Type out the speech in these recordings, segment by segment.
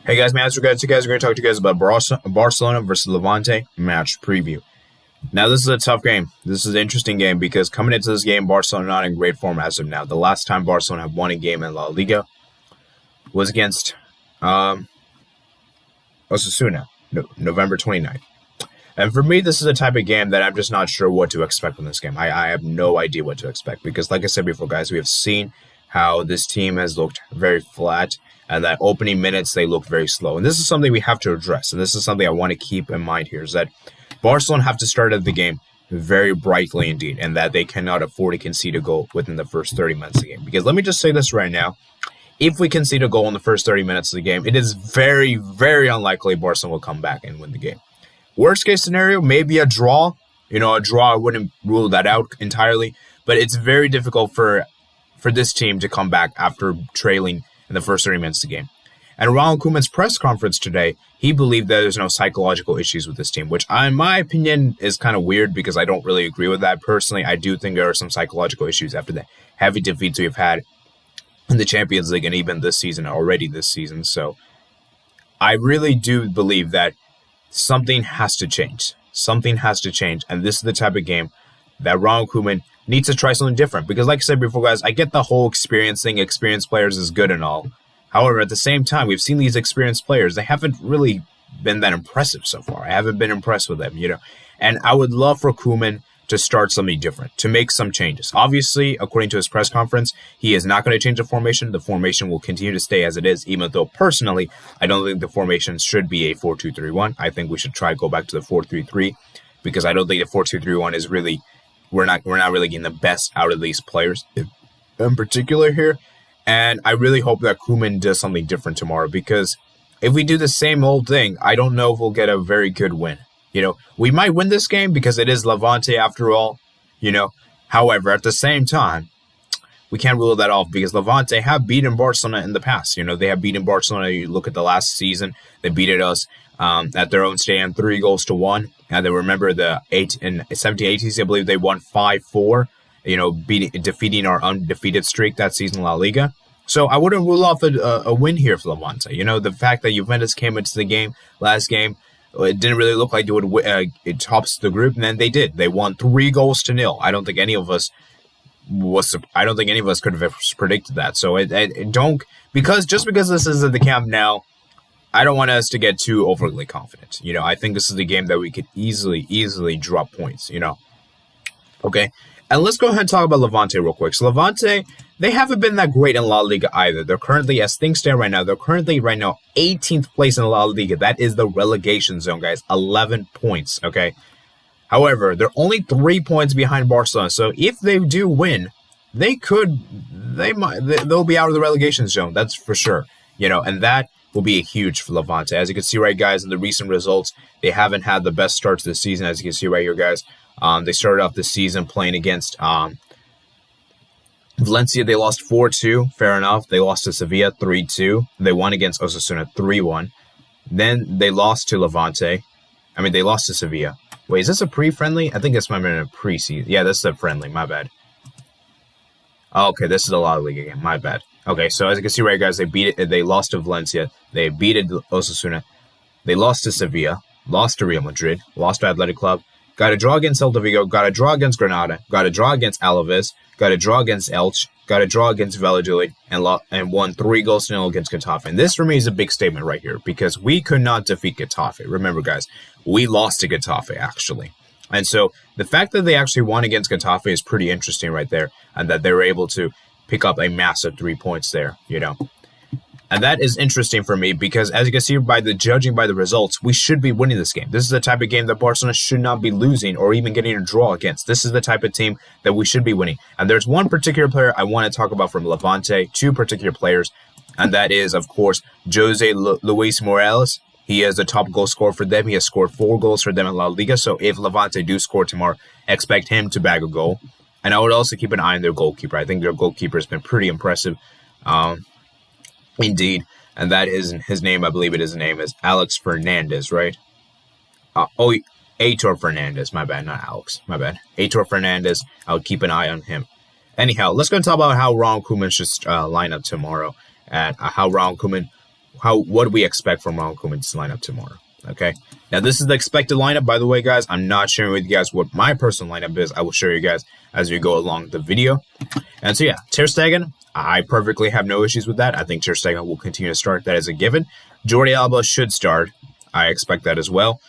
Hey guys, man, you guys are going to talk to you guys about Barcelona versus Levante match preview. Now, this is a tough game. This is an interesting game because coming into this game, Barcelona not in great form as of now. The last time Barcelona have won a game in La Liga was against Osasuna, November 29th. And for me, this is a type of game that I'm just not sure what to expect from this game. I have no idea what to expect because, like I said before, guys, we have seen how this team has looked very flat, and that opening minutes, they looked very slow. And this is something we have to address, and this is something I want to keep in mind here, is that Barcelona have to start at the game very brightly indeed, and that they cannot afford to concede a goal within the first 30 minutes of the game. Because let me just say this right now. If we concede a goal in the first 30 minutes of the game, it is very, very unlikely Barcelona will come back and win the game. Worst case scenario, maybe a draw. A draw, I wouldn't rule that out entirely, but it's very difficult for this team to come back after trailing in the first 30 minutes of the game. And Ronald Koeman's press conference today, he believed that there's no psychological issues with this team, which in my opinion is kind of weird because I don't really agree with that. Personally, I do think there are some psychological issues after the heavy defeats we've had in the Champions League and even this season. So I really do believe that something has to change. And this is the type of game that Ronald Koeman needs to try something different. Because like I said before, guys, I get the whole experience thing. Experienced players is good and all. However, at the same time, we've seen these experienced players. They haven't really been that impressive so far. I haven't been impressed with them, And I would love for Koeman to start something different, to make some changes. Obviously, according to his press conference, he is not going to change the formation. The formation will continue to stay as it is, even though personally, I don't think the formation should be a 4-2-3-1. I think we should try to go back to the 4-3-3 because I don't think the 4-2-3-1 is really, we're not really getting the best out of these players in particular here. And I really hope that Koeman does something different tomorrow because if we do the same old thing, I don't know if we'll get a very good win. We might win this game because it is Levante after all, However, at the same time, we can't rule that off because Levante have beaten Barcelona in the past. They have beaten Barcelona. You look at the last season, they beat us at their own stadium 3-1. And they remember the 17-18, I believe they won 5-4, defeating our undefeated streak that season in La Liga. So I wouldn't rule off a win here for Levante. The fact that Juventus came into the last game, it didn't really look like it would it tops the group, and then they did. They won 3-0. I don't think any of us could have predicted that. So because this is at the Camp Nou, I don't want us to get too overly confident. I think this is the game that we could easily drop points. Okay. And let's go ahead and talk about Levante real quick. So Levante, they haven't been that great in La Liga either. They're currently, as things stand right now, 18th place in La Liga. That is the relegation zone, guys. 11 points, okay? However, they're only 3 points behind Barcelona. So if they do win, they'll be out of the relegation zone. That's for sure. And that will be huge for Levante. As you can see right, guys, in the recent results, they haven't had the best start to the season, as you can see right here, guys. They started off the season playing against Valencia. They lost 4-2. Fair enough. They lost to Sevilla 3-2. They won against Osasuna 3-1. Then they lost to Levante. They lost to Sevilla. Wait, is this a pre-friendly? I think this might have been a pre-season. Yeah, this is a friendly. My bad. Oh, okay, this is a La Liga game. My bad. Okay, so as you can see right, guys, they lost to Valencia. They beat Osasuna. They lost to Sevilla. Lost to Real Madrid. Lost to Athletic Club. Got a draw against Celta Vigo, got a draw against Granada, got a draw against Alaves, got a draw against Elche, got a draw against Valladolid, and won 3-0 against Getafe. And this for me is a big statement right here because we could not defeat Getafe. Remember, guys, we lost to Getafe, actually. And so the fact that they actually won against Getafe is pretty interesting right there, and that they were able to pick up a massive 3 points there, And that is interesting for me because, as you can see judging by the results, we should be winning this game. This is the type of game that Barcelona should not be losing or even getting a draw against. This is the type of team that we should be winning. And there's one particular player I want to talk about from Levante, two particular players, and that is, of course, Jose Luis Morales. He is the top goal scorer for them. He has scored 4 goals for them in La Liga. So if Levante do score tomorrow, expect him to bag a goal. And I would also keep an eye on their goalkeeper. I think their goalkeeper has been pretty impressive. Indeed, and that is his name. I believe his name is Alex Fernandez, right? Aitor Fernandez. My bad, not Alex. My bad. Aitor Fernandez. I'll keep an eye on him. Anyhow, let's go and talk about how Ronald Koeman should line up tomorrow, and how Ronald Koeman what do we expect from Ronald Koeman's lineup tomorrow? Okay. Now, this is the expected lineup, by the way, guys. I'm not sharing with you guys what my personal lineup is. I will show you guys as we go along the video. And so, yeah, ter-stegen, I perfectly have no issues with that. I think ter-stegen will continue to start. That is a given. Jordi Alba should start. I expect that as well.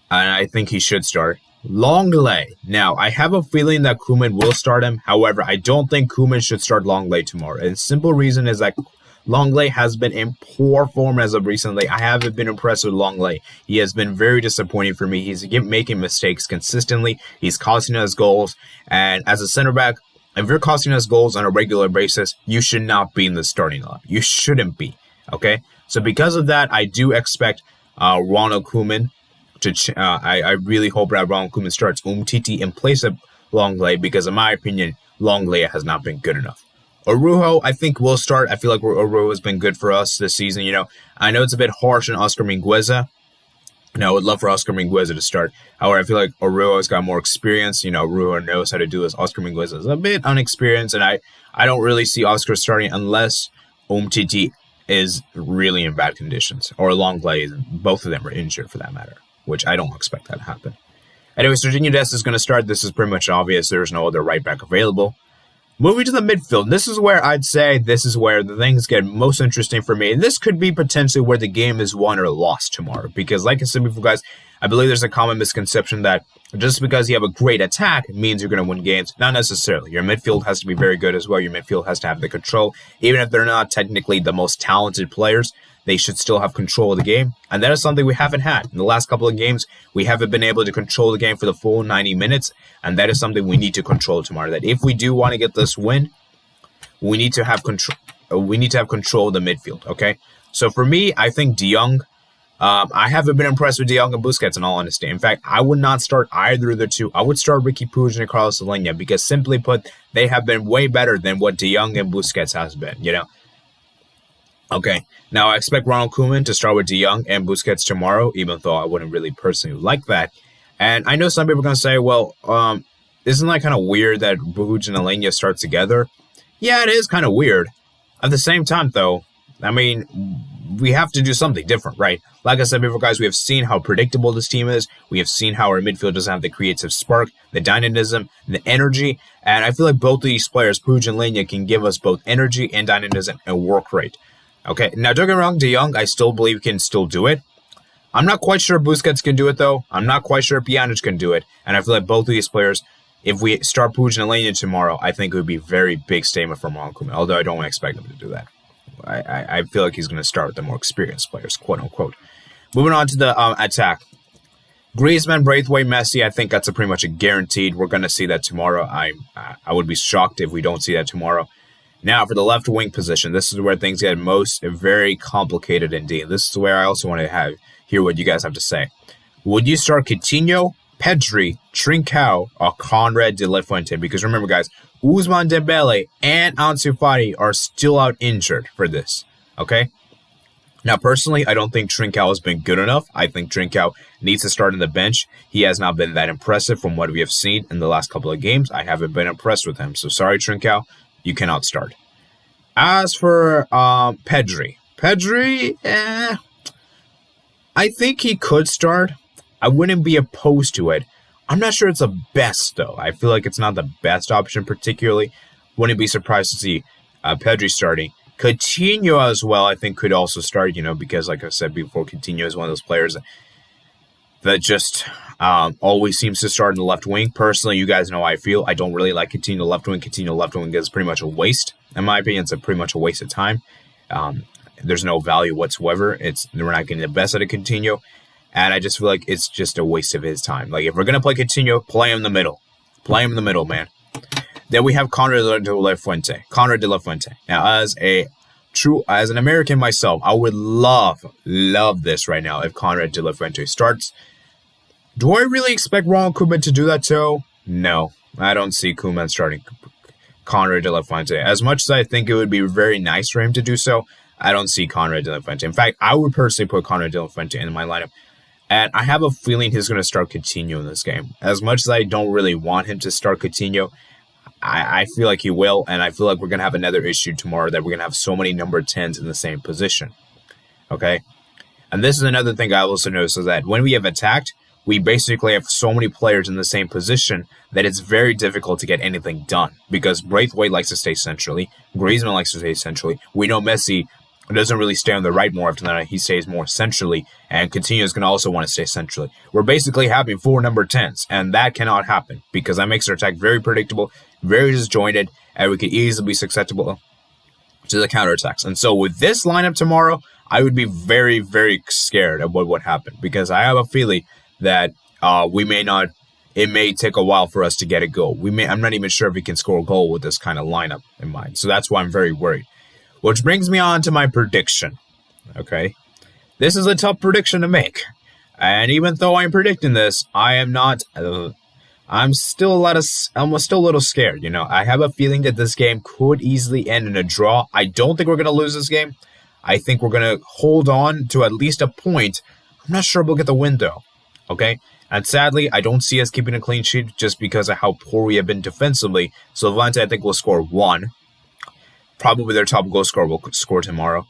And I think he should start. Longley. Now, I have a feeling that Koeman will start him. However, I don't think Koeman should start Longley tomorrow. And the simple reason is that Longley has been in poor form as of recently. I haven't been impressed with Longley. He has been very disappointing for me. He's making mistakes consistently. He's costing us goals. And as a center back, if you're costing us goals on a regular basis, you should not be in the starting lineup. You shouldn't be. Okay? So because of that, I do expect Ronald Koeman to... I really hope that Ronald Koeman starts Umtiti in place of Longley because, in my opinion, Longley has not been good enough. Araujo, I think, will start. I feel like Araujo has been good for us this season. I know it's a bit harsh on Oscar Mingueza. I would love for Oscar Mingueza to start. However, I feel like Araujo's got more experience. Araujo knows how to do this. Oscar Mingueza is a bit unexperienced, and I don't really see Oscar starting unless Umtiti is really in bad conditions, or Longley, both of them are injured for that matter, which I don't expect that to happen. Anyway, Serginho Dest is going to start. This is pretty much obvious. There's no other right back available. Moving to the midfield, this is where I'd say this is where the things get most interesting for me. And this could be potentially where the game is won or lost tomorrow. Because like I said before, guys, I believe there's a common misconception that just because you have a great attack means you're going to win games. Not necessarily. Your midfield has to be very good as well. Your midfield has to have the control. Even if they're not technically the most talented players, they should still have control of the game. And that is something we haven't had. In the last couple of games, we haven't been able to control the game for the full 90 minutes. And that is something we need to control tomorrow. That if we do want to get this win, we need to have control. We need to have control of the midfield, okay? So for me, I think De Jong, I haven't been impressed with De Jong and Busquets in all honesty. In fact, I would not start either of the two. I would start Ricky Puig and Carlos Alenia because simply put, they have been way better than what De Jong and Busquets has been, Okay, now I expect Ronald Koeman to start with De Jong and Busquets tomorrow, even though I wouldn't really personally like that. And I know some people are going to say, well, isn't that kind of weird that Puig and Alenia start together? Yeah, it is kind of weird. At the same time, though, I mean, we have to do something different, right? Like I said before, guys, we have seen how predictable this team is. We have seen how our midfield doesn't have the creative spark, the dynamism, the energy. And I feel like both of these players, Puig and Alenia, can give us both energy and dynamism and work rate. Okay, now don't get me wrong, De Jong, I still believe can still do it. I'm not quite sure Busquets can do it, though. I'm not quite sure Pjanic can do it. And I feel like both of these players, if we start Puig and Alenia tomorrow, I think it would be a very big statement from Ronald Koeman, although I don't expect him to do that. I feel like he's going to start with the more experienced players, quote-unquote. Moving on to the attack. Griezmann, Braithwaite, Messi, I think that's pretty much a guaranteed. We're going to see that tomorrow. I would be shocked if we don't see that tomorrow. Now, for the left wing position, this is where things get very complicated indeed. This is where I also want to hear what you guys have to say. Would you start Coutinho, Pedri, Trincao, or Conrad de la Fuente? Because remember, guys, Ousmane Dembele and Ansu Fati are still out injured for this, okay? Now, personally, I don't think Trincao has been good enough. I think Trincao needs to start on the bench. He has not been that impressive from what we have seen in the last couple of games. I haven't been impressed with him. So sorry, Trincao. You cannot start. As for Pedri, I think he could start. I wouldn't be opposed to it. I'm not sure it's the best, though. I feel like it's not the best option, particularly. Wouldn't be surprised to see Pedri starting. Coutinho as well, I think, could also start, because, like I said before, Coutinho is one of those players that just always seems to start in the left wing. Personally, you guys know how I feel. I don't really like Coutinho left wing. Coutinho left wing is pretty much a waste. In my opinion, it's pretty much a waste of time. There's no value whatsoever. We're not getting the best out of Coutinho. And I just feel like it's just a waste of his time. Like, if we're going to play Coutinho, play him in the middle. Play him in the middle, man. Then we have Conrad de la Fuente. Now, as an American myself, I would love this right now if Conrad de la Fuente starts. Do I really expect Ronald Koeman to do that too? No, I don't see Koeman starting Conrad de la Fuente. As much as I think it would be very nice for him to do so, I don't see Conrad de la Fuente. In fact, I would personally put Conrad de la Fuente in my lineup. And I have a feeling he's going to start Coutinho in this game. As much as I don't really want him to start Coutinho, I feel like he will. And I feel like we're going to have another issue tomorrow that we're going to have so many number 10s in the same position. Okay? And this is another thing I also noticed is that when we have attacked, we basically have so many players in the same position that it's very difficult to get anything done. Because Braithwaite likes to stay centrally, Griezmann likes to stay centrally. We know Messi doesn't really stay on the right more often than not. He stays more centrally, and Coutinho is going to also want to stay centrally. We're basically having 4 number 10s, and that cannot happen because that makes our attack very predictable, very disjointed, and we could easily be susceptible to the counterattacks. And so with this lineup tomorrow, I would be very, very scared of what would happen because I have a feeling that it may take a while for us to get a goal. I'm not even sure if we can score a goal with this kind of lineup in mind. So that's why I'm very worried. Which brings me on to my prediction. Okay. This is a tough prediction to make. And even though I'm predicting this, I am not I'm still a little scared, you know. I have a feeling that this game could easily end in a draw. I don't think we're going to lose this game. I think we're going to hold on to at least a point. I'm not sure we'll get the win though. Okay? And sadly, I don't see us keeping a clean sheet just because of how poor we have been defensively. So Levante, I think, will score 1. Probably their top goal scorer will score tomorrow.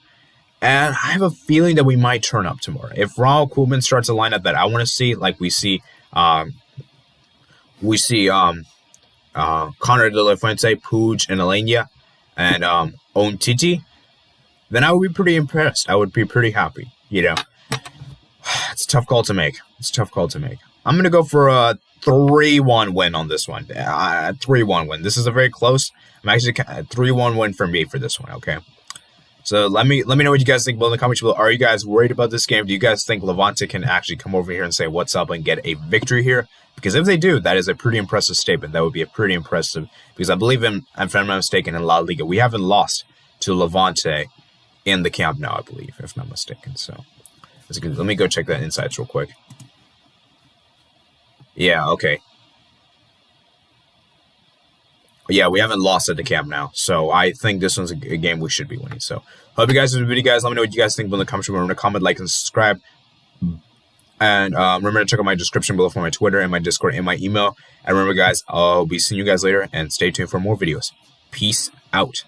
And I have a feeling that we might turn up tomorrow. If Ronald Koeman starts a lineup that I want to see, like we see Connor de la Fuente, Puig, and Alenia, and Ontiti, then I would be pretty impressed. I would be pretty happy, you know. It's a tough call to make. I'm going to go for a 3-1 win on this one. 3-1 win. This is a very close. I'm actually 3-1 win for me for this one, okay? So let me know what you guys think below in the comments below. Are you guys worried about this game? Do you guys think Levante can actually come over here and say what's up and get a victory here? Because if they do, that is a pretty impressive statement. That would be a pretty impressive. Because I believe if I'm not mistaken, in La Liga, we haven't lost to Levante in the Camp Nou, I believe, if I'm not mistaken. So let me go check that insights real quick. Yeah, okay. Yeah, we haven't lost at the Camp Nou, so I think this one's a game we should be winning. So, hope you guys enjoyed the video, guys. Let me know what you guys think below in the comments. Remember to comment, like, and subscribe. And remember to check out my description below for my Twitter and my Discord and my email. And remember, guys, I'll be seeing you guys later, and stay tuned for more videos. Peace out.